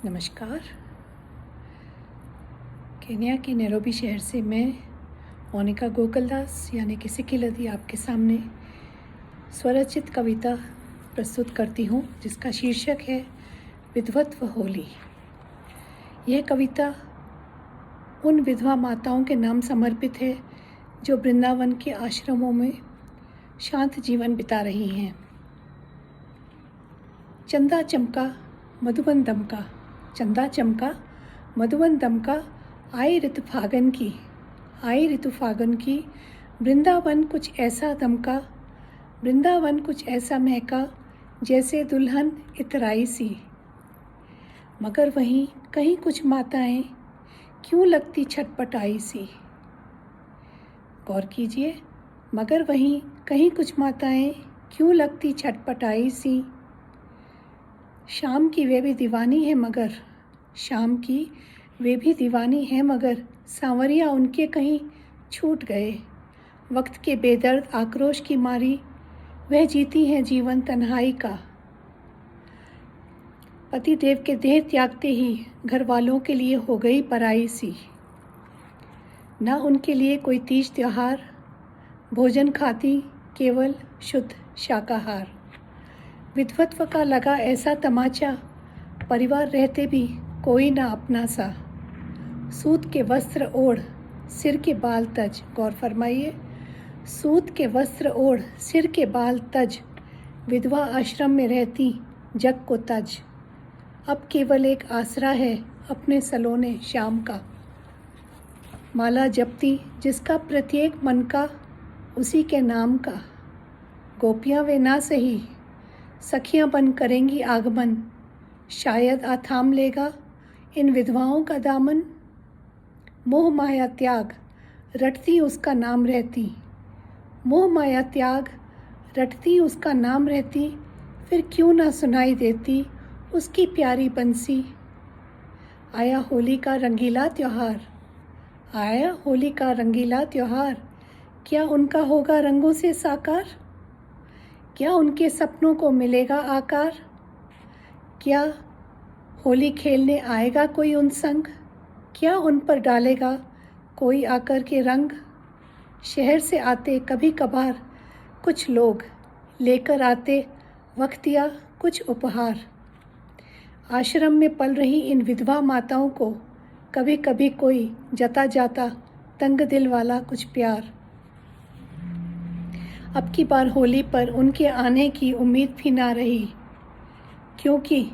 नमस्कार। केन्या के नैरोबी शहर से मैं मोनिका गोकुलदास यानी कि सिकिलदी आपके सामने स्वरचित कविता प्रस्तुत करती हूँ, जिसका शीर्षक है विधवत्व होली। यह कविता उन विधवा माताओं के नाम समर्पित है जो वृंदावन के आश्रमों में शांत जीवन बिता रही हैं। चंदा चमका मधुबन दमका, चंदा चमका मधुबन दमका, आई ऋतु फागन की, आई ऋतु फागन की। वृंदावन कुछ ऐसा दमका, वृंदावन कुछ ऐसा महका, जैसे दुल्हन इतराई सी। मगर वहीं कहीं कुछ माताएं क्यों लगती छटपटाई सी। गौर कीजिए, मगर वहीं कहीं कुछ माताएं क्यों लगती छटपटाई सी। शाम की वे भी दीवानी है मगर, शाम की वे भी दीवानी है मगर, सांवरिया उनके कहीं छूट गए। वक्त के बेदर्द आक्रोश की मारी वह जीती हैं जीवन तन्हाई का। पति देव के देह त्यागते ही घर वालों के लिए हो गई पराई सी। ना उनके लिए कोई तीज त्योहार, भोजन खाती केवल शुद्ध शाकाहार। विधवत्व का लगा ऐसा तमाचा, परिवार रहते भी कोई ना अपना सा। सूत के वस्त्र ओढ़ सिर के बाल तज, गौर फरमाइए, सूत के वस्त्र ओढ़ सिर के बाल तज, विधवा आश्रम में रहती जग को तज। अब केवल एक आसरा है अपने सलोने शाम का। माला जपती जिसका प्रत्येक मन का, उसी के नाम का। गोपियाँ वे ना सही, सखियाँ बन करेंगी आगमन, शायद थाम लेगा इन विधवाओं का दामन। मोह माया त्याग रटती उसका नाम रहती, मोह माया त्याग रटती उसका नाम रहती, फिर क्यों ना सुनाई देती उसकी प्यारी बंसी। आया होली का रंगीला त्योहार, आया होली का रंगीला त्योहार, क्या उनका होगा रंगों से साकार। क्या उनके सपनों को मिलेगा आकार। क्या होली खेलने आएगा कोई उन संग, क्या उन पर डालेगा कोई आकर के रंग। शहर से आते कभी कभार कुछ लोग, लेकर आते वक्तिया कुछ उपहार। आश्रम में पल रही इन विधवा माताओं को कभी कभी कोई जता जाता तंग दिल वाला कुछ प्यार। अब की बार होली पर उनके आने की उम्मीद भी ना रही, क्योंकि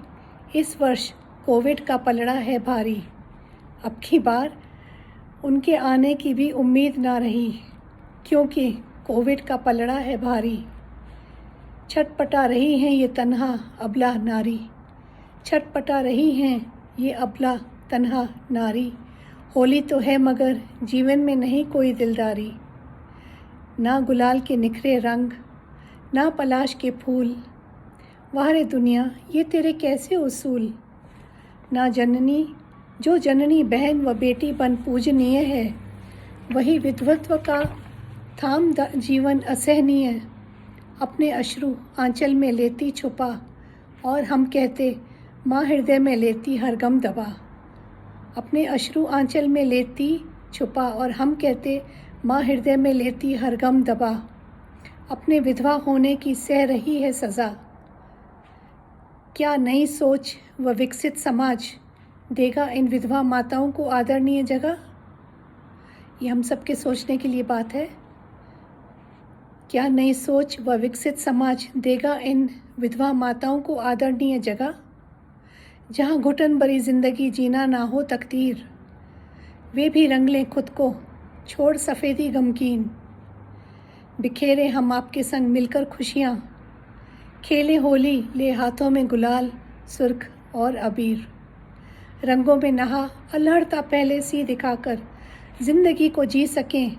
इस वर्ष कोविड का पलड़ा है भारी। अब की बार उनके आने की भी उम्मीद ना रही, क्योंकि कोविड का पलड़ा है भारी। छटपटा रही हैं ये तन्हा अबला नारी, छटपटा रही हैं ये अबला तन्हा नारी। होली तो है मगर जीवन में नहीं कोई दिलदारी। ना गुलाल के निखरे रंग, ना पलाश के फूल, वाह रे दुनिया ये तेरे कैसे उसूल। ना जननी, जो जननी बहन व बेटी बन पूजनीय है, वही विधवत्व का थाम जीवन असहनीय। अपने अश्रु आंचल में लेती छुपा, और हम कहते माँ हृदय में लेती हर गम दबा। अपने अश्रु आंचल में लेती छुपा, और हम कहते माँ हृदय में लेती हर गम दबा। अपने विधवा होने की सह रही है सज़ा। क्या नई सोच व विकसित समाज देगा इन विधवा माताओं को आदरणीय जगह। ये हम सबके सोचने के लिए बात है। क्या नई सोच व विकसित समाज देगा इन विधवा माताओं को आदरणीय जगह, जहाँ घुटन भरी जिंदगी जीना ना हो तकदीर। वे भी रंग लें खुद को छोड़ सफ़ेदी गमकीन, बिखेरे हम आपके संग मिलकर खुशियाँ, खेले होली ले हाथों में गुलाल सुर्ख और अबीर। रंगों में नहा अल्हड़ता पहले सी दिखाकर, ज़िंदगी को जी सकें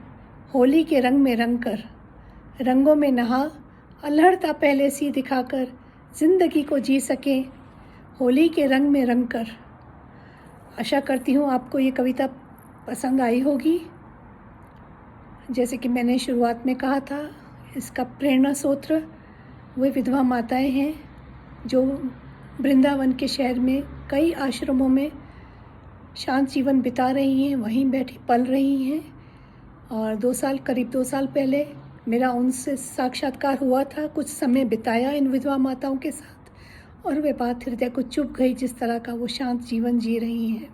होली के रंग में रंग कर। रंगों में नहा अल्हड़ता पहले सी दिखाकर, ज़िंदगी को जी सकें होली के रंग में रंग कर। आशा करती हूँ आपको ये कविता पसंद आई होगी। जैसे कि मैंने शुरुआत में कहा था, इसका प्रेरणा स्रोत वे विधवा माताएं हैं जो वृंदावन के शहर में कई आश्रमों में शांत जीवन बिता रही हैं, वहीं बैठी पल रही हैं। और करीब 2 साल पहले मेरा उनसे साक्षात्कार हुआ था। कुछ समय बिताया इन विधवा माताओं के साथ और वे बात हृदय को चुभ गई, जिस तरह का वो शांत जीवन जी रही हैं।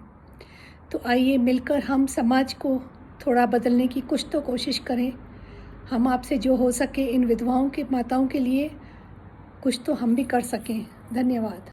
तो आइए मिलकर हम समाज को थोड़ा बदलने की कुछ तो कोशिश करें। हम आपसे जो हो सके इन विधवाओं के माताओं के लिए कुछ तो हम भी कर सकें। धन्यवाद।